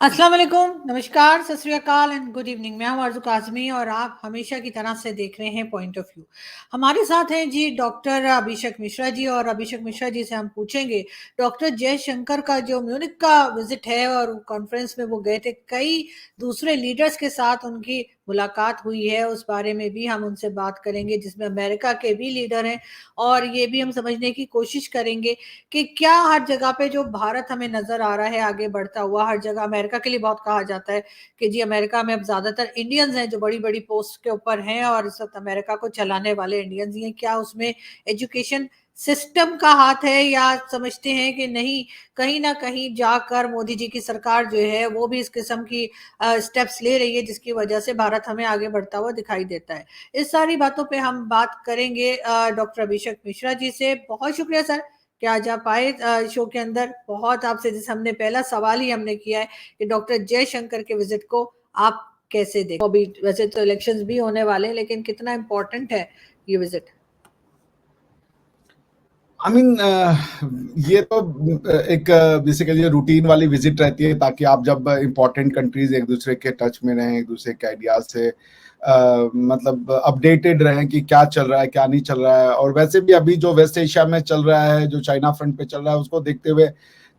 अस्सलाम वालेकुम, नमस्कार, सत श्री अकाल एंड गुड इवनिंग। मैं हूं आरज़ू काज़मी और आप हमेशा की तरह से देख रहे हैं पॉइंट ऑफ व्यू। हमारे साथ हैं जी डॉक्टर अभिषेक मिश्रा जी और अभिषेक मिश्रा जी से हम पूछेंगे डॉक्टर जयशंकर का जो म्यूनिख का विजिट है और कॉन्फ्रेंस में वो गए थे, कई दूसरे लीडर्स के साथ उनकी मुलाकात हुई है, उस बारे में भी हम उनसे बात करेंगे जिसमें अमेरिका के भी लीडर हैं और ये भी हम समझने की कोशिश करेंगे कि क्या हर जगह पे जो भारत हमें नजर आ रहा है आगे बढ़ता हुआ, हर जगह अमेरिका के लिए बहुत कहा जाता है कि जी अमेरिका में अब ज्यादातर इंडियंस हैं जो बड़ी बड़ी पोस्ट के ऊपर हैं और इस वक्त अमेरिका को चलाने वाले इंडियंस ही हैं। क्या उसमें एजुकेशन सिस्टम का हाथ है या समझते हैं कि नहीं, कहीं ना कहीं जाकर मोदी जी की सरकार जो है वो भी इस किस्म की स्टेप्स ले रही है जिसकी वजह से भारत हमें आगे बढ़ता हुआ दिखाई देता है। इस सारी बातों पे हम बात करेंगे डॉक्टर अभिषेक मिश्रा जी से। बहुत शुक्रिया सर कि आज आप आए शो के अंदर। बहुत आपसे जैसे हमने पहला सवाल ही हमने किया है कि डॉक्टर जयशंकर के विजिट को आप कैसे देखो। अभी वैसे तो इलेक्शंस भी होने वाले हैं लेकिन कितना इम्पोर्टेंट है ये विजिट? आई मीन ये तो एक बेसिकली रूटीन वाली विजिट रहती है ताकि आप जब इम्पोर्टेंट कंट्रीज एक दूसरे के टच में रहें, एक दूसरे के आइडियाज से मतलब अपडेटेड रहें कि क्या चल रहा है क्या नहीं चल रहा है। और वैसे भी अभी जो वेस्ट एशिया में चल रहा है, जो चाइना फ्रंट पे चल रहा है, उसको देखते हुए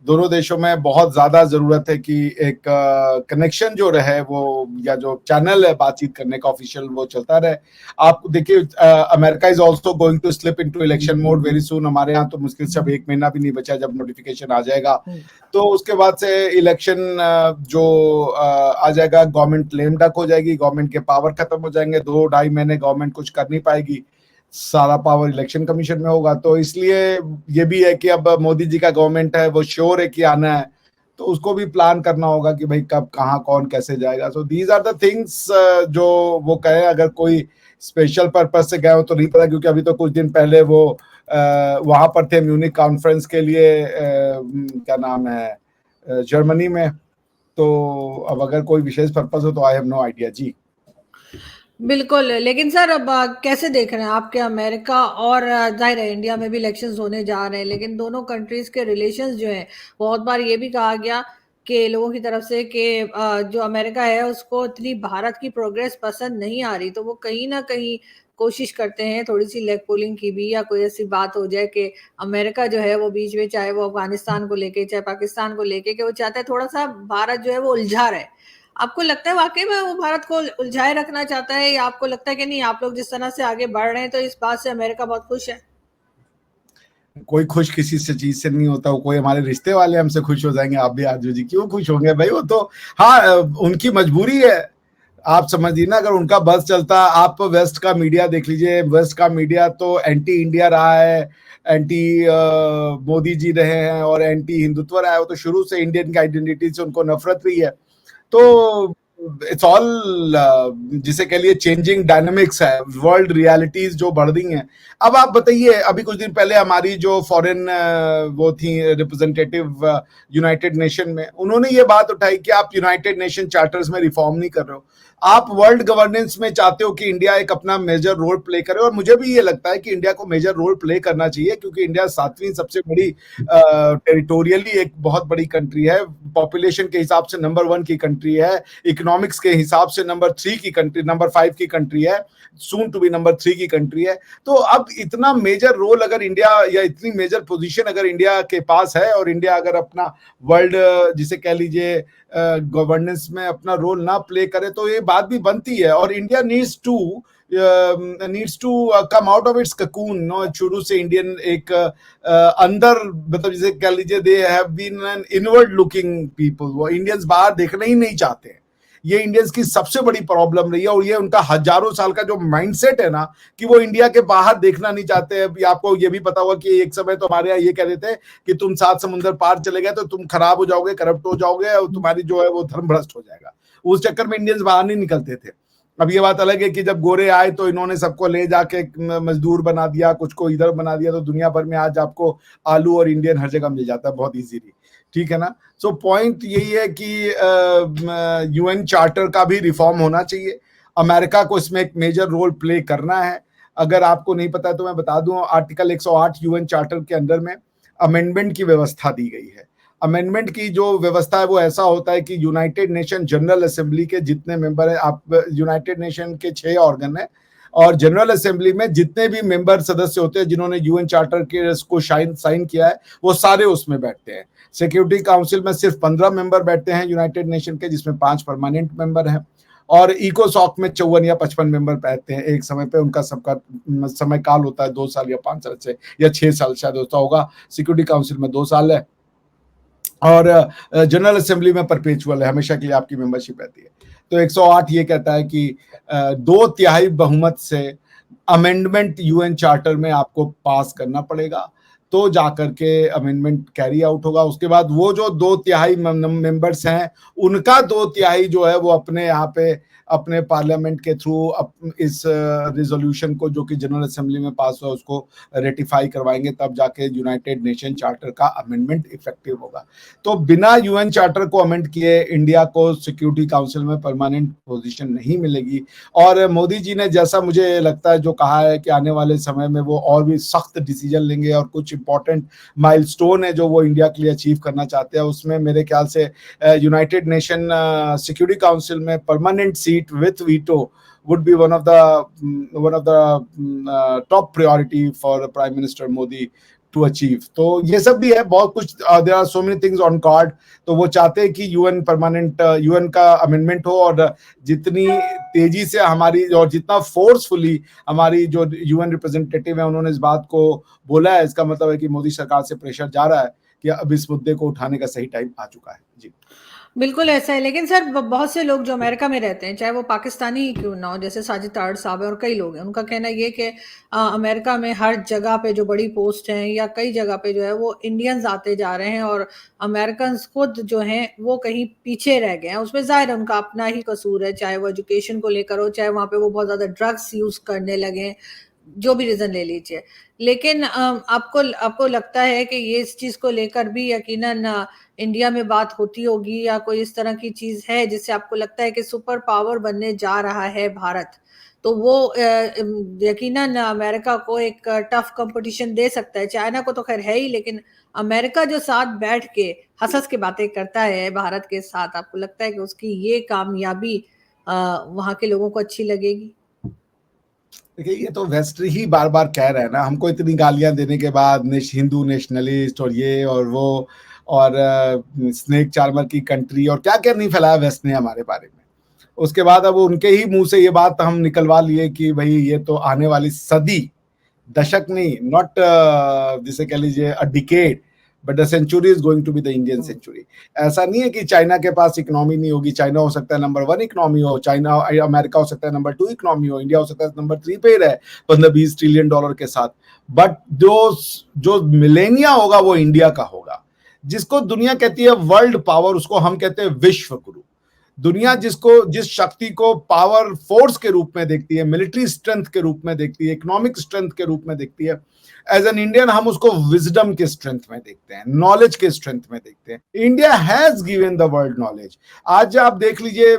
दोनों देशों में बहुत ज्यादा जरूरत है कि एक कनेक्शन जो रहे वो, या जो चैनल है बातचीत करने का ऑफिशियल, वो चलता रहे। आप देखिए America is also going to slip into election mode very soon. हमारे यहाँ तो मुश्किल से अब 1 महीना भी नहीं बचा जब नोटिफिकेशन आ जाएगा, तो उसके बाद से इलेक्शन जो आ जाएगा, गवर्नमेंट लेम डक हो जाएगी, गवर्नमेंट के पावर खत्म हो जाएंगे, 2-2.5 महीने गवर्नमेंट कुछ कर नहीं पाएगी, सारा पावर इलेक्शन कमीशन में होगा। तो इसलिए ये भी है कि अब मोदी जी का गवर्नमेंट है, वो श्योर है कि आना है, तो उसको भी प्लान करना होगा कि भाई कब कहाँ कौन कैसे जाएगा। So these are the things जो वो कहे। अगर कोई स्पेशल पर्पस से गए हो तो नहीं पता, क्योंकि अभी तो कुछ दिन पहले वो वहां पर थे म्यूनिक कॉन्फ्रेंस के लिए, क्या नाम है, जर्मनी में। तो अब अगर कोई विशेष पर्पस हो तो आई हैव नो आइडिया जी। बिल्कुल, लेकिन सर अब कैसे देख रहे हैं आप कि अमेरिका और जाहिर है इंडिया में भी इलेक्शंस होने जा रहे हैं, लेकिन दोनों कंट्रीज के रिलेशंस जो हैं, बहुत बार ये भी कहा गया कि लोगों की तरफ से कि जो अमेरिका है उसको इतनी भारत की प्रोग्रेस पसंद नहीं आ रही, तो वो कहीं ना कहीं कोशिश करते हैं थोड़ी सी लेग पुलिंग की भी, या कोई ऐसी बात हो जाए कि अमेरिका जो है वो बीच में, चाहे वो अफगानिस्तान को लेके चाहे पाकिस्तान को लेके, कि वो चाहता है थोड़ा सा भारत जो है वो उलझा रहे। आपको लगता है वाकई में वो भारत को उलझाए रखना चाहता है, या आपको लगता है कि नहीं, आप लोग जिस तरह से आगे बढ़ रहे हैं तो इस बात से अमेरिका बहुत खुश है? कोई खुश किसी से चीज से नहीं होता। कोई हमारे रिश्ते वाले हमसे खुश हो जाएंगे, आप भी आजू जी क्यों खुश होंगे भाई? वो तो हाँ, उनकी मजबूरी है। आप समझिए ना, अगर उनका बस चलता, आप वेस्ट का मीडिया देख लीजिए, वेस्ट का मीडिया तो एंटी इंडिया रहा है, एंटी मोदी जी रहे हैं और एंटी हिंदुत्व रहा है। वो तो शुरू से इंडियन की आइडेंटिटी से उनको नफरत रही है। तो इट्स ऑल जिसे कह लिए चेंजिंग डायनामिक्स है, वर्ल्ड रियलिटीज जो बढ़ रही हैं। अब आप बताइए, अभी कुछ दिन पहले हमारी जो फॉरेन वो थी रिप्रेजेंटेटिव यूनाइटेड नेशन में, उन्होंने ये बात उठाई कि आप यूनाइटेड नेशन चार्टर्स में रिफॉर्म नहीं कर रहे हो, आप वर्ल्ड गवर्नेंस में चाहते हो कि इंडिया एक अपना मेजर रोल प्ले करे। और मुझे भी ये लगता है कि इंडिया को मेजर रोल प्ले करना चाहिए, क्योंकि इंडिया 7वीं सबसे बड़ी टेरिटोरियली एक बहुत बड़ी कंट्री है, पॉपुलेशन के हिसाब से नंबर 1 की कंट्री है, इकोनॉमिक्स के हिसाब से नंबर 3 की कंट्री, नंबर 5 की कंट्री है, सून टू बी नंबर 3 की कंट्री है। तो अब इतना मेजर रोल अगर इंडिया, या इतनी मेजर पोजीशन अगर इंडिया के पास है, और इंडिया अगर अपना वर्ल्ड जिसे कह लीजिए गवर्नेंस में अपना रोल ना प्ले करे, तो ये बात भी बनती है। और India needs to come out of its cocoon. No, शुरू से इंडियन एक अंदर, मतलब जिसे कह लीजिए, they have been an inward looking people. वो इंडियंस बाहर देखना ही नहीं चाहते हैं। ये इंडियंस की सबसे बड़ी प्रॉब्लम रही है, और ये उनका हजारों साल का जो माइंडसेट है ना, कि वो इंडिया के बाहर देखना नहीं चाहते। अभी आपको ये भी पता होगा कि एक समय तो हमारे यहाँ ये कह रहे थे कि तुम 7 समुंदर पार चले गए तो तुम खराब हो जाओगे, करप्ट हो जाओगे, और तुम्हारी जो है वो धर्म भ्रष्ट हो जाएगा। उस चक्कर में इंडियंस बाहर नहीं निकलते थे। अब ये बात अलग है कि जब गोरे आए तो इन्होंने सबको ले जाके मजदूर बना दिया, कुछ को इधर बना दिया, तो दुनिया भर में आज आपको आलू और इंडियन हर जगह मिल जाता है बहुत इजीली। ठीक है ना? सो पॉइंट यही है कि यूएन चार्टर का भी रिफॉर्म होना चाहिए। अमेरिका को इसमें एक मेजर रोल प्ले करना है। अगर आपको नहीं पता है तो मैं बता दूं, आर्टिकल 108 यूएन चार्टर के अंदर में अमेंडमेंट की व्यवस्था दी गई है। अमेंडमेंट की जो व्यवस्था है वो ऐसा होता है कि यूनाइटेड नेशन जनरल असेंबली के जितने मेंबर हैं, आप यूनाइटेड नेशन के 6 ऑर्गन है और जनरल असेंबली में जितने भी मेंबर सदस्य होते हैं जिन्होंने यूएन चार्टर के को साइन किया है वो सारे उसमें बैठते हैं। सिक्योरिटी काउंसिल में सिर्फ 15 मेंबर बैठते हैं यूनाइटेड नेशन के, जिसमें 5 परमानेंट मेंबर हैं और इकोसॉक में 54 या 55 मेंबर बैठते हैं एक समय पे। उनका सबका समय काल होता है 2 साल या 5 साल से या 6 साल शायद होता होगा। सिक्योरिटी काउंसिल में 2 साल है और जनरल असेंबली में परपेचुअल है, हमेशा के लिए आपकी मेंबरशिप रहती है। तो 108 ये कहता है कि 2/3 बहुमत से अमेंडमेंट यूएन चार्टर में आपको पास करना पड़ेगा, तो जाकर के अमेंडमेंट कैरी आउट होगा। उसके बाद वो जो 2/3 मेंबर्स हैं उनका 2/3 जो है वो अपने यहाँ पे अपने पार्लियामेंट के थ्रू इस रिजोल्यूशन को जो कि जनरल असेंबली में पास हुआ उसको रेटिफाई करवाएंगे, तब जाके यूनाइटेड नेशन चार्टर का अमेंडमेंट इफेक्टिव होगा। तो बिना यूएन चार्टर को अमेंड किए इंडिया को सिक्योरिटी काउंसिल में परमानेंट पोजीशन नहीं मिलेगी। और मोदी जी ने जैसा मुझे लगता है जो कहा है कि आने वाले समय में वो और भी सख्त डिसीजन लेंगे और कुछ इंपॉर्टेंट माइलस्टोन है जो वो इंडिया के लिए अचीव करना चाहते हैं, उसमें मेरे ख्याल से यूनाइटेड नेशन सिक्योरिटी काउंसिल में permanent seat with veto would be one of the top priority for Prime Minister Modi to achieve। तो ये सब भी है बहुत कुछ, there are so many things on card। तो वो चाहते हैं कि यूएन का अमेंडमेंट हो और जितनी तेजी से हमारी और जितना फोर्सफुली हमारी जो यूएन रिप्रेजेंटेटिव है उन्होंने इस बात को बोला है, इसका मतलब है कि मोदी सरकार से प्रेशर जा रहा है कि अब इस मुद्दे को उठाने का सही टाइम आ चुका है। जी बिल्कुल ऐसा है, लेकिन सर बहुत से लोग जो अमेरिका में रहते हैं, चाहे वो पाकिस्तानी ही क्यों ना हो, जैसे साजिद तारड़ साहब है और कई लोग हैं, उनका कहना ये कि अमेरिका में हर जगह पे जो बड़ी पोस्ट हैं या कई जगह पे जो है वो इंडियंस आते जा रहे हैं और अमेरिकन खुद जो हैं वो कहीं पीछे रह गए हैं। उसमें जाहिर है उनका अपना ही कसूर है, चाहे वो एजुकेशन को लेकर हो, चाहे वहाँ पे वो बहुत ज़्यादा ड्रग्स यूज़ करने लगे, जो भी रीजन ले लीजिए। लेकिन आपको लगता है कि ये इस चीज को लेकर भी यकीनन इंडिया में बात होती होगी या कोई इस तरह की चीज है जिससे आपको लगता है कि सुपर पावर बनने जा रहा है भारत, तो वो यकीनन अमेरिका को एक टफ कंपटीशन दे सकता है। चाइना को तो खैर है ही, लेकिन अमेरिका जो साथ बैठ के हंस के बातें करता है भारत के साथ, आपको लगता है कि उसकी ये कामयाबी वहां के लोगों को अच्छी लगेगी? देखिए ये तो वेस्ट ही बार बार कह रहे हैं ना, हमको इतनी गालियां देने के बाद हिंदू नेशनलिस्ट और ये और वो और स्नेक चार्मर की कंट्री और क्या क्या नहीं फैलाया वेस्ट ने हमारे बारे में। उसके बाद अब उनके ही मुंह से ये बात हम निकलवा लिए कि भाई ये तो आने वाली सदी, दशक नहीं, नॉट जिसे कह लीजिए a decade, but the century is going to be the Indian century. ऐसा नहीं है कि चाइना के पास इकोनॉमी नहीं होगी, चाइना हो सकता है नंबर 1 इकोनॉमी हो, चाइना अमेरिका हो सकता है नंबर 2 इकोनॉमी हो, इंडिया हो सकता है नंबर 3 पे ही रहे 15-20 ट्रिलियन डॉलर के साथ, बट जो मिलेनिया होगा वो इंडिया का होगा। जिसको दुनिया कहती है वर्ल्ड पावर, उसको हम कहते हैं विश्व गुरु। दुनिया जिस शक्ति को पावर फोर्स के रूप में देखती है, मिलिट्री स्ट्रेंथ के रूप में देखती है, इकोनॉमिक स्ट्रेंथ के रूप में देखती है, एज एन इंडियन हम उसको विजडम के स्ट्रेंथ में देखते हैं, नॉलेज के स्ट्रेंथ में देखते हैं। India has given the world knowledge. आज आप देख लीजिए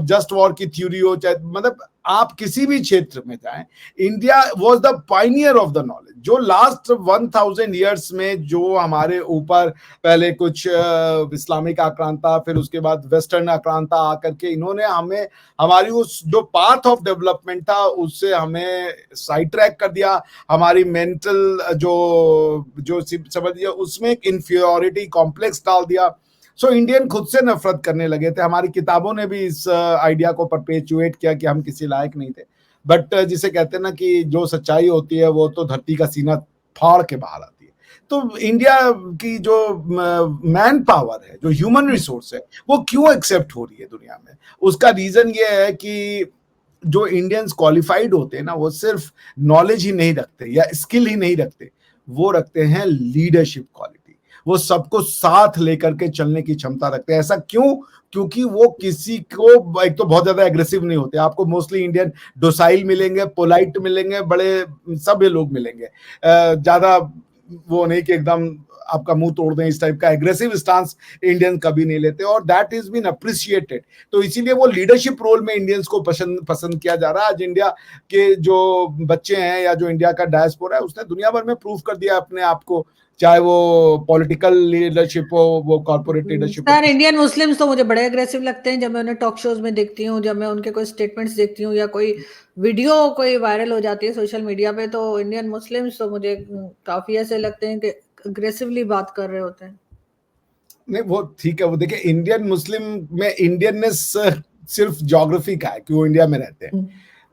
जस्ट वॉर की थ्योरी हो, चाहे मतलब आप किसी भी क्षेत्र में जाएं, India was the Pioneer of the knowledge. जो लास्ट 1000 ईयर्स में जो हमारे ऊपर पहले कुछ इस्लामिक आक्रांता, फिर उसके बाद वेस्टर्न आक्रांता आकर के इन्होंने हमें हमारी उस जो पाथ ऑफ डेवलपमेंट था उससे हमें साइड ट्रैक कर दिया। हमारी मेंटल जो समझिए उसमें एक इंफीरियरिटी कॉम्प्लेक्स डाल दिया। सो इंडियन खुद से नफरत करने लगे थे। हमारी किताबों ने भी इस आइडिया को परपेचुएट किया कि हम किसी लायक नहीं थे। बट जिसे कहते हैं ना कि जो सच्चाई होती है वो तो धरती का सीना फाड़ के बाहर आती है। तो इंडिया की जो मैन पावर है, जो ह्यूमन रिसोर्स है, वो क्यों एक्सेप्ट हो रही है दुनिया में? उसका रीजन ये है कि जो इंडियंस क्वालिफाइड होते हैं ना, वो सिर्फ नॉलेज ही नहीं रखते या स्किल ही नहीं रखते, वो रखते हैं लीडरशिप क्वालिटी। वो सबको साथ लेकर के चलने की क्षमता रखते हैं। ऐसा क्यों? क्योंकि वो किसी को, एक तो बहुत ज्यादा एग्रेसिव नहीं होते। आपको मोस्टली इंडियन डोसाइल मिलेंगे, पोलाइट मिलेंगे, बड़े सभ्य लोग मिलेंगे। ज्यादा वो नहीं कि एकदम आपका मुंह तोड़ दें, इस टाइप का एग्रेसिव स्टांस इंडियन कभी नहीं लेते और दैट इज बीन अप्रिशिएटेड। तो इसीलिए वो लीडरशिप रोल में इंडियंस को पसंद किया जा रहा है। आज इंडिया के जो बच्चे हैं या जो इंडिया का डायस्पोरा है, उसने दुनिया भर में प्रूव कर दिया अपने आप को चाहे वो पॉलिटिकल लीडरशिप हो, वो कॉर्पोरेट लीडरशिप हो। सर इंडियन मुस्लिम्स तो मुझे बड़े अग्रेसिव लगते हैं जब मैं उन्हें टॉक शोज में देखती हूँ, जब मैं उनके कोई स्टेटमेंट्स देखती हूँ या कोई वीडियो कोई वायरल हो जाती है सोशल मीडिया पे, तो इंडियन मुस्लिम्स तो मुझे काफी ऐसे लगते हैं कि अग्रेसिवली बात कर रहे होते हैं। नहीं वो ठीक है, वो देखिए इंडियन मुस्लिम में इंडियननेस सिर्फ ज्योग्राफी का है कि वो इंडिया में रहते हैं,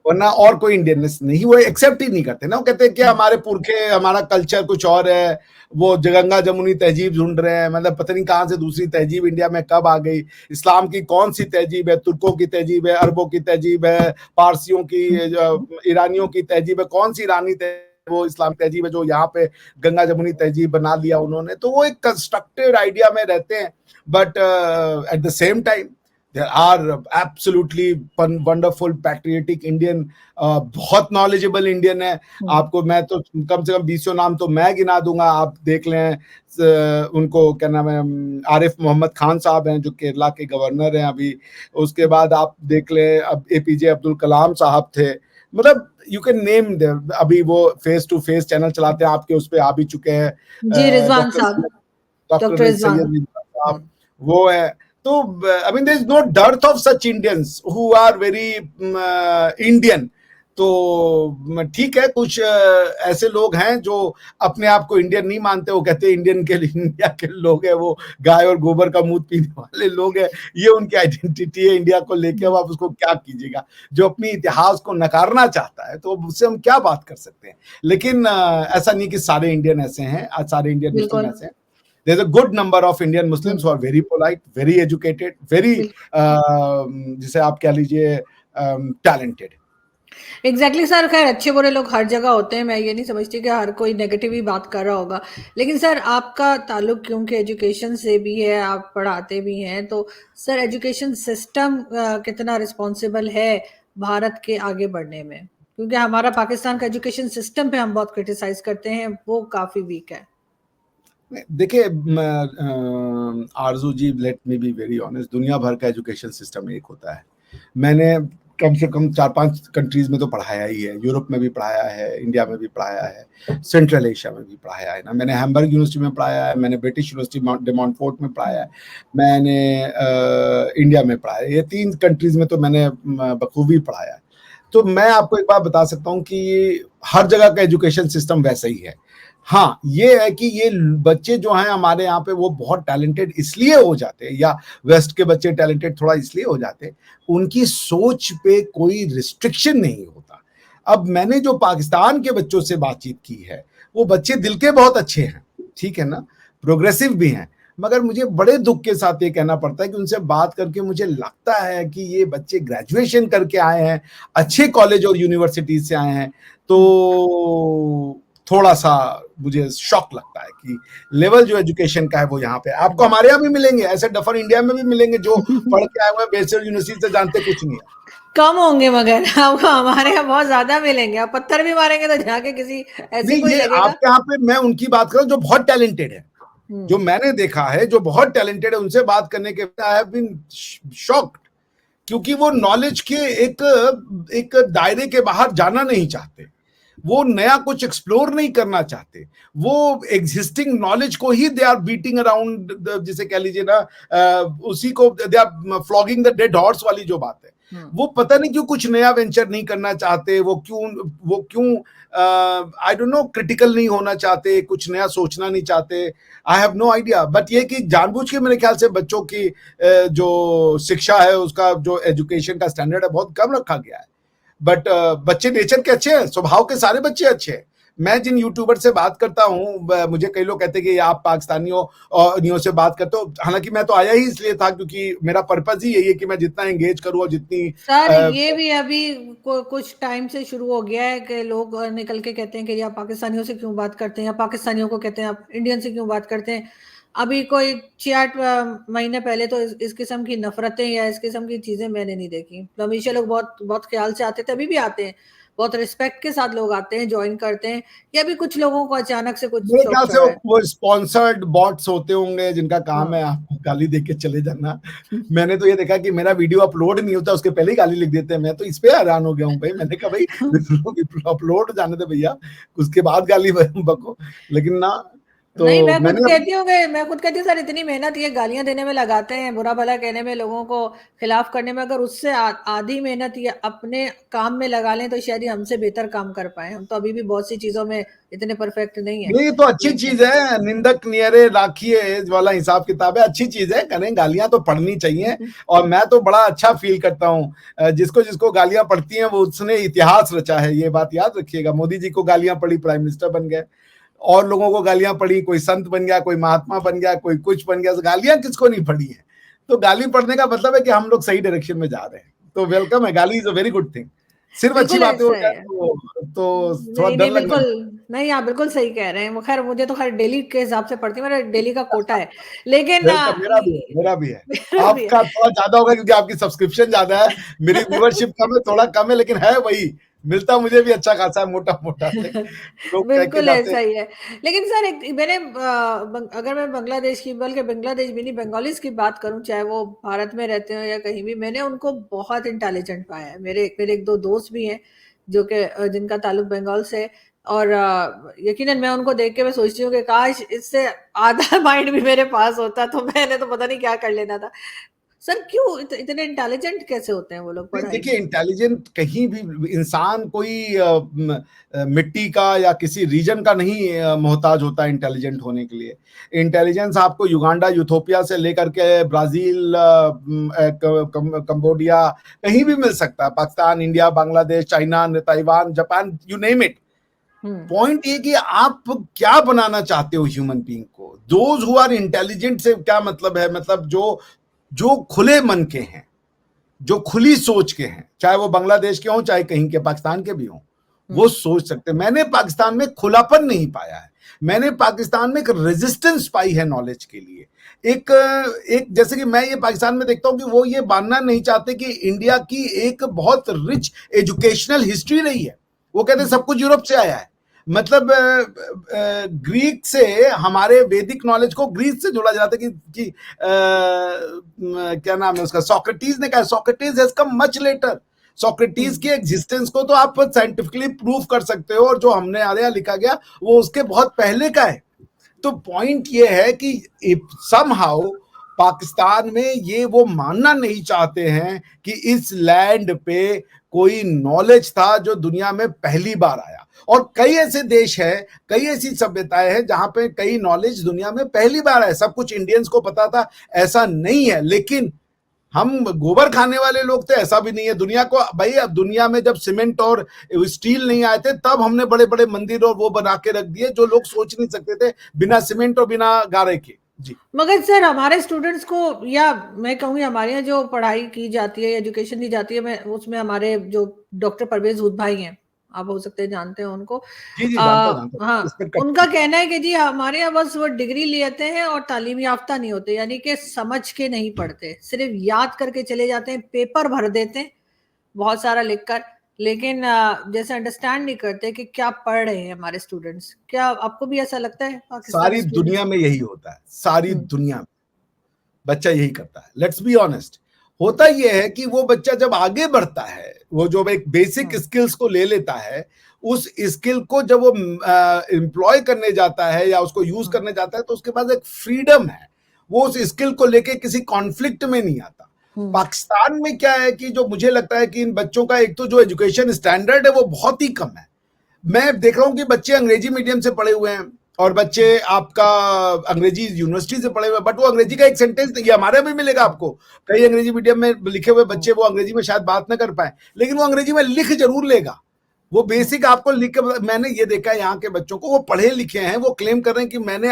वरना और कोई इंडियननेस नहीं, वो एक्सेप्ट ही नहीं करते ना। वो कहते हैं कि हमारे पुरखे, हमारा कल्चर कुछ और है, वो गंगा जमुनी तहजीब ढूंढ रहे हैं, मतलब पता नहीं कहां से दूसरी तहजीब इंडिया में कब आ गई। इस्लाम की कौन सी तहजीब है? तुर्कों की तहजीब है, अरबों की तहजीब है, पारसियों की, ईरानियों की तहजीब है? कौन सी ईरानी तहजीब? वो इस्लाम तहजीब है जो यहाँ पे गंगा जमुनी तहजीब बना लिया उन्होंने। तो वो एक कंस्ट्रक्टेड आइडिया में रहते हैं, but at the same time there are absolutely wonderful patriotic Indian, बहुत knowledgeable Indian है। आपको मैं तो कम से कम 20 नाम तो मैं गिना दूंगा, आप देख लें। उनको क्या नाम है, आरिफ मोहम्मद खान साहब हैं जो केरला के गवर्नर हैं अभी। उसके बाद आप देख लें, अब एपीजे अब्दुल कलाम साहब थे, मतलब यू कैन नेम देम। अभी वो फेस टू फेस चैनल चलाते हैं, आपके उस पे आ भी चुके हैं जी रिजवान साहब, डॉक्टर रिजवान सैयद साहब, वो है। तो I mean there is no dearth of such Indians who are very Indian. तो ठीक है, कुछ ऐसे लोग हैं जो अपने आप को इंडियन नहीं मानते, वो कहते हैं इंडियन के इंडिया के लोग हैं, वो गाय और गोबर का मूत पीने वाले लोग हैं, ये उनकी आइडेंटिटी है इंडिया को लेके। अब आप उसको क्या कीजिएगा? जो अपनी इतिहास को नकारना चाहता है तो उससे हम क्या बात कर सकते हैं। लेकिन ऐसा नहीं कि सारे इंडियन ऐसे हैं, सारे इंडियन मुस्लिम ऐसे हैं। There's a good number of Indian Muslims who are very polite, very educated, very जिसे आप कह लीजिए talented. एग्जैक्टली सर, खैर अच्छे बुरे लोग हर जगह होते हैं, मैं ये नहीं समझती कि हर कोई नेगेटिव ही बात कर रहा होगा। लेकिन सर आपका ताल्लुक क्योंकि एजुकेशन से भी है, आप पढ़ाते भी हैं, तो सर एजुकेशन सिस्टम कितना रिस्पॉन्सिबल है भारत के आगे बढ़ने में? क्योंकि हमारा पाकिस्तान का एजुकेशन सिस्टम पे हम बहुत क्रिटिसाइज करते हैं, वो काफी वीक है। देखिए Aarzoo ji, let me be very honest, दुनिया भर का एजुकेशन सिस्टम एक होता है। मैंने कम से कम 4-5 कंट्रीज में तो पढ़ाया ही है, यूरोप में भी पढ़ाया है, इंडिया में भी पढ़ाया है, सेंट्रल एशिया में भी पढ़ाया है ना। मैंने हैम्बर्ग यूनिवर्सिटी में पढ़ाया है, मैंने ब्रिटिश यूनिवर्सिटी डे मॉन्टफोर्ट में पढ़ाया है, मैंने इंडिया में पढ़ाया है। ये 3 कंट्रीज में तो मैंने बखूबी पढ़ाया है। तो मैं आपको एक बात बता सकता हूँ कि हर जगह का एजुकेशन सिस्टम वैसा ही है। हाँ, ये है कि ये बच्चे जो हैं हमारे यहाँ पे, वो बहुत टैलेंटेड इसलिए हो जाते हैं, या वेस्ट के बच्चे टैलेंटेड थोड़ा इसलिए हो जाते हैं, उनकी सोच पे कोई रिस्ट्रिक्शन नहीं होता। अब मैंने जो पाकिस्तान के बच्चों से बातचीत की है, वो बच्चे दिल के बहुत अच्छे हैं, ठीक है ना, प्रोग्रेसिव भी हैं, मगर मुझे बड़े दुख के साथ ये कहना पड़ता है कि उनसे बात करके मुझे लगता है कि ये बच्चे ग्रेजुएशन करके आए हैं, अच्छे कॉलेज और यूनिवर्सिटी से आए हैं, तो थोड़ा सा मुझे शॉक लगता है कि लेवल जो एजुकेशन का है वो यहाँ पे। आपको हमारे यहाँ भी मिलेंगे ऐसे डफर, इंडिया में भी मिलेंगे जो पढ़ के आए हुए बेसिक यूनिवर्सिटी से जानते कुछ नहीं है। कम होंगे मगर आपको हमारे यहाँ बहुत ज्यादा मिलेंगे। आप पत्थर भी मारेंगे तो जाके किसी ऐसी कोई लगेगा। आपके यहाँ पे मैं उनकी बात कर रहा हूँ जो बहुत टैलेंटेड है, जो मैंने देखा है जो बहुत टैलेंटेड है, उनसे बात करने के बाद आई हैव बीन शॉक्ड, क्योंकि वो नॉलेज के एक दायरे के बाहर जाना नहीं चाहते, वो नया कुछ एक्सप्लोर नहीं करना चाहते, वो एग्जिस्टिंग नॉलेज को ही दे आर बीटिंग अराउंड, जिसे कह लीजिए ना, उसी को they are flogging the dead horse वाली जो बात है। वो पता नहीं क्यों कुछ नया वेंचर नहीं करना चाहते, वो क्यों आई डोंट नो, क्रिटिकल नहीं होना चाहते, कुछ नया सोचना नहीं चाहते, I have no idea. But ये कि जानबूझ के मेरे ख्याल से बच्चों की जो शिक्षा है, उसका जो एजुकेशन का स्टैंडर्ड है, बहुत कम रखा गया है। बट बच्चे नेचर के अच्छे हैं, स्वभाव के सारे बच्चे अच्छे हैं। मैं जिन यूट्यूबर से बात करता हूँ, मुझे कई लोग कहते हैं कि आप पाकिस्तानियों से बात करते हो, हालांकि मैं तो आया ही इसलिए था क्योंकि मेरा पर्पस ही यही है कि मैं जितना एंगेज करूँ और जितनी सर ये भी अभी कुछ टाइम से शुरू हो गया है कि लोग निकल के कहते हैं कि आप पाकिस्तानियों से क्यों बात करते हैं, या पाकिस्तानियों को कहते हैं आप इंडियन से क्यों बात करते हैं। अभी कोई 6-8 महीने पहले तो इस किस्म की नफरतें या इस किस्म की चीजें मैंने नहीं देखी। तो हमेशा लोग बहुत बहुत ख्याल से आते थे, अभी भी आते हैं, बहुत रिस्पेक्ट के साथ लोग आते हैं, ज्वाइन करते हैं। या भी कुछ लोगों को अचानक से कुछ मेरे ख्याल से वो स्पॉन्सर्ड बॉट्स होते होंगे जिनका काम है आपको गाली दे के चले जाना। मैंने तो ये देखा कि मेरा वीडियो अपलोड नहीं होता उसके पहले ही गाली लिख देते हैं। मैं तो इस पे हैरान हो गया हूँ भाई। मैंने कहा भाई अपलोड जाने दे भैया, उसके बाद गाली बको। लेकिन ना, तो नहीं, मैं खुद मैंने कहती हूँ कि मैं खुद कहती हूँ सर, इतनी मेहनत ये गालियाँ देने में लगाते हैं, बुरा भला कहने में, लोगों को खिलाफ करने में, अगर उससे आधी मेहनत ये अपने काम में लगा लें तो शायद ये हमसे बेहतर काम कर पाए। हम तो अभी भी बहुत सी चीजों में इतने परफेक्ट नहीं है, ये तो अच्छी लेकिन चीज है, निंदक नियरे राखिए वाला हिसाब किताब है, अच्छी चीज है, करें, गालियां तो पढ़नी चाहिए। और मैं तो बड़ा अच्छा फील करता हूँ, जिसको जिसको गालियां पड़ती हैं वो उसने इतिहास रचा है, ये बात याद रखिएगा। मोदी जी को गालियां पड़ी, प्राइम मिनिस्टर बन गए, और लोगों को गालियां पड़ी, कोई संत बन गया, कोई महात्मा बन गया, कोई कुछ बन गया, गालियां किसको नहीं पड़ी है। तो गाली पढ़ने का मतलब है कि हम लोग सही डायरेक्शन में जा रहे हैं, तो वेलकम है, गाली is a very good thing. सिर्फ अच्छी बिल्कुल बातें हो ऐसा जाए है। तो थोड़ा नहीं, डर नहीं, लगने बिल्कुल लगता नहीं, आप बिल्कुल सही कह रहे हैं। वो खैर मुझे तो खैर डेली के हिसाब से पड़ती है, मेरा डेली का कोटा है। लेकिन है। वेलकम, मेरा भी है, मेरा भी है। मेरा भी है। आपका थोड़ा ज्यादा होगा क्योंकि आपकी सब्सक्रिप्शन ज्यादा है, मेरी व्यूअरशिप कम है, थोड़ा कम है, लेकिन है वही, मिलता मुझे भी अच्छा खासा है, मोटा मोटा से लोग कह के बिल्कुल जाते हैं। ऐसा ही है। लेकिन सर एक मैंने अगर मैं बांग्लादेश की, बल्कि बांग्लादेश भी नहीं, बंगालीज की बात करूं, चाहे वो भारत में रहते हो या कहीं भी, मैंने उनको बहुत इंटेलिजेंट पाया है। मेरे एक दो दोस्त भी हैं जो कि जिनका ताल्लुक बंगाल से है। और यकीनन मैं उनको देख के मैं सोचती हूँ कि काश इससे आधा माइंड भी मेरे पास होता तो मैंने तो पता नहीं क्या कर लेना था। सर क्यों इतने इंटेलिजेंट कैसे होते हैं वो लोग नहीं, पढ़ाई देखिए, में? इंटेलिजेंट कहीं भी इंसान कोई मिट्टी का या किसी रीजन का नहीं मोहताज होता है इंटेलिजेंट होने के लिए। इंटेलिजेंस आपको युगांडा, यूथोपिया से लेकर के ब्राजील, कंबोडिया, कहीं भी मिल सकता है, Pakistan, India, Bangladesh, China, Taiwan, Japan, you name it. Hmm. Point ये कि आप क्या बनाना चाहते हो ह्यूमन बीइंग को। दोज हु आर इंटेलिजेंट से क्या मतलब है, मतलब जो जो खुले मन के हैं, जो खुली सोच के हैं, चाहे वो बांग्लादेश के हों, चाहे कहीं के पाकिस्तान के भी हों, वो हम्म। सोच सकते हैं। मैंने पाकिस्तान में खुलापन नहीं पाया है, मैंने पाकिस्तान में एक रेजिस्टेंस पाई है नॉलेज के लिए। एक एक जैसे कि मैं ये पाकिस्तान में देखता हूं कि वो ये मानना नहीं चाहते कि इंडिया की एक बहुत रिच एजुकेशनल हिस्ट्री रही है। वो कहते हैं हम्म। सब कुछ यूरोप से आया है। मतलब ग्रीक से हमारे वैदिक नॉलेज को ग्रीक से जोड़ा जाता है कि क्या नाम है उसका, सोक्रेटिस ने कहा, Socrates has come much later. Socrates hmm. के एग्जिस्टेंस को तो आप साइंटिफिकली प्रूव कर सकते हो, और जो हमने आया लिखा गया वो उसके बहुत पहले का है। तो पॉइंट ये है कि समहाउ पाकिस्तान में ये वो मानना नहीं चाहते हैं कि इस लैंड पे कोई नॉलेज था जो दुनिया में पहली बार आया। और कई ऐसे देश हैं, कई ऐसी सभ्यताएं हैं जहां पे कई नॉलेज दुनिया में पहली बार आया। सब कुछ इंडियंस को पता था ऐसा नहीं है, लेकिन हम गोबर खाने वाले लोग थे ऐसा भी नहीं है। दुनिया को भाई, अब दुनिया में जब सीमेंट और स्टील नहीं आए थे तब हमने बड़े बड़े मंदिर और वो बना के रख दिए जो लोग सोच नहीं सकते थे बिना सीमेंट और बिना गारे के। जी मगर सर हमारे स्टूडेंट्स को, या मैं कहूँगी हमारे यहाँ जो पढ़ाई की जाती है, एजुकेशन दी जाती है, मैं उसमें हमारे जो डॉक्टर परवेज हुद भाई हैं, आप हो सकते हैं जानते हो उनको। जी जी, जानता जानता, हाँ, रिस्पेक्ट करता उनका हूँ। कहना है कि जी हमारे यहाँ बस वो डिग्री लेते हैं और तालीम याफ्ता नहीं होते, यानी कि समझ के नहीं पढ़ते, सिर्फ याद करके चले जाते हैं, पेपर भर देते हैं बहुत सारा लिखकर, लेकिन जैसे अंडरस्टैंड नहीं करते कि क्या पढ़ रहे हैं हमारे स्टूडेंट्स। क्या आपको भी ऐसा लगता है पाकिस्तानी सारी दुनिया स्टूडेंट्स? में यही होता है, सारी हम्म। दुनिया में बच्चा यही करता है। लेट्स बी ऑनेस्ट, होता यह है कि वो बच्चा जब आगे बढ़ता है, वो जो एक बेसिक हम्म। स्किल्स को ले लेता है, उस स्किल को जब वो एम्प्लॉय करने जाता है या उसको यूज हम्म। करने जाता है तो उसके पास एक फ्रीडम है, वो उस स्किल को लेके किसी कॉन्फ्लिक्ट में नहीं आता। हम्म। पाकिस्तान में क्या है कि जो मुझे लगता है कि इन बच्चों का एक तो जो एजुकेशन स्टैंडर्ड है वो बहुत ही कम है। मैं देख रहा हूं कि बच्चे अंग्रेजी मीडियम से पढ़े हुए हैं और बच्चे आपका अंग्रेजी यूनिवर्सिटी से पढ़े हुए हैं, बट वो अंग्रेजी का एक सेंटेंस, ये हमारे में मिलेगा आपको, कई अंग्रेजी मीडियम में लिखे हुए बच्चे वो अंग्रेजी में शायद बात ना कर पाए, लेकिन वो अंग्रेजी में लिख जरूर लेगा। वो बेसिक आपको लिख के, मैंने ये देखा है यहाँ के बच्चों को, वो पढ़े लिखे हैं, वो क्लेम कर रहे हैं कि मैंने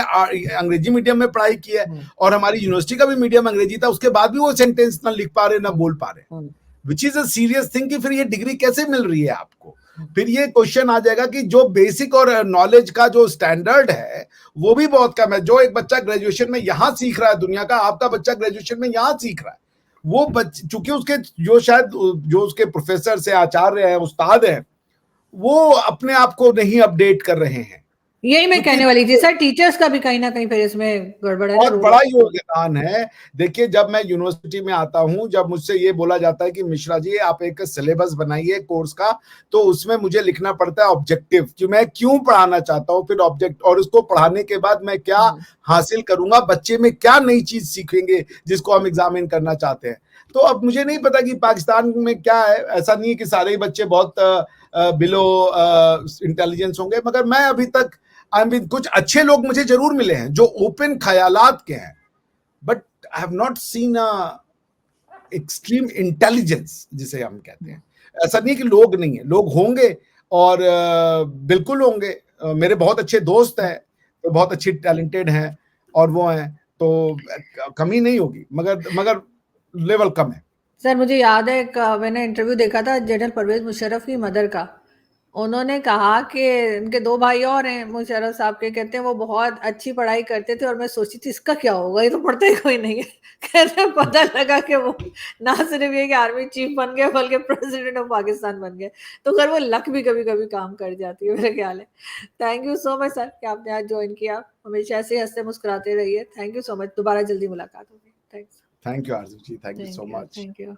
अंग्रेजी मीडियम में पढ़ाई की है और हमारी यूनिवर्सिटी का भी मीडियम अंग्रेजी था, उसके बाद भी वो सेंटेंस ना लिख पा रहे ना बोल पा रहे, which is a serious thing कि फिर ये डिग्री कैसे मिल रही है आपको। फिर ये क्वेश्चन आ जाएगा कि जो बेसिक और नॉलेज का जो स्टैंडर्ड है वो भी बहुत कम है। जो एक बच्चा ग्रेजुएशन में यहां सीख रहा है दुनिया का, आपका बच्चा ग्रेजुएशन में यहां सीख रहा है, वो बच्चे चूंकि उसके जो शायद जो उसके प्रोफेसर से आचार्य हैं, उस्ताद हैं, वो अपने आप को नहीं अपडेट कर रहे हैं, यही मैं क्योंकि कहने वाली थी सर, टीचर्स का भी कहीं ना कहीं फिर इसमें गड़बड़ है ना, बहुत रोल। बड़ा योगदान है। देखिए, जब मैं यूनिवर्सिटी में आता हूँ, जब मुझसे ये बोला जाता है कि मिश्रा जी आप एक सिलेबस बनाइए कोर्स का, तो उसमें मुझे लिखना पड़ता है ऑब्जेक्टिव कि मैं क्यों पढ़ाना चाहता हूँ, फिर ऑब्जेक्ट, और उसको पढ़ाने के बाद मैं क्या हासिल करूंगा, बच्चे में क्या नई चीज सीखेंगे जिसको हम एग्जामिन करना चाहते हैं। तो अब मुझे नहीं पता कि पाकिस्तान में क्या है, ऐसा नहीं है कि सारे ही बच्चे बहुत बिलो इंटेलिजेंस होंगे, मगर मैं अभी तक आई मीन कुछ अच्छे लोग मुझे जरूर मिले हैं जो ओपन ख्यालात के हैं, but I have not seen a extreme intelligence जिसे हम कहते हैं। ऐसा नहीं है कि लोग नहीं है, लोग होंगे, और बिल्कुल होंगे। मेरे बहुत अच्छे दोस्त हैं, तो बहुत अच्छी टैलेंटेड हैं, और वो हैं, तो कमी नहीं होगी, मगर लेवल कम है। सर मुझे याद है एक मैंने इंटरव्यू देखा था जनरल परवेज मुशर्रफ की मदर का। उन्होंने कहा कि इनके दो भाई और हैं मुशर्रफ साहब के, कहते हैं वो बहुत अच्छी पढ़ाई करते थे और मैं सोची थी इसका क्या होगा, ये तो पढ़ता ही कोई नहीं है। कहते हैं पता लगा कि वो ना सिर्फ ये कि आर्मी चीफ बन गए बल्कि प्रेसिडेंट ऑफ पाकिस्तान बन गए। तो खैर वो लक भी कभी कभी काम कर जाती है मेरे ख्याल है। Thank you so much sir कि आपने आज ज्वाइन किया। हमेशा ऐसे हंसते मुस्कुराते रहिए। थैंक यू सो मच, दोबारा जल्दी मुलाकात होगी। Thanks. Thank you Aarzoo ji, thank you so thank you, much. Thank you.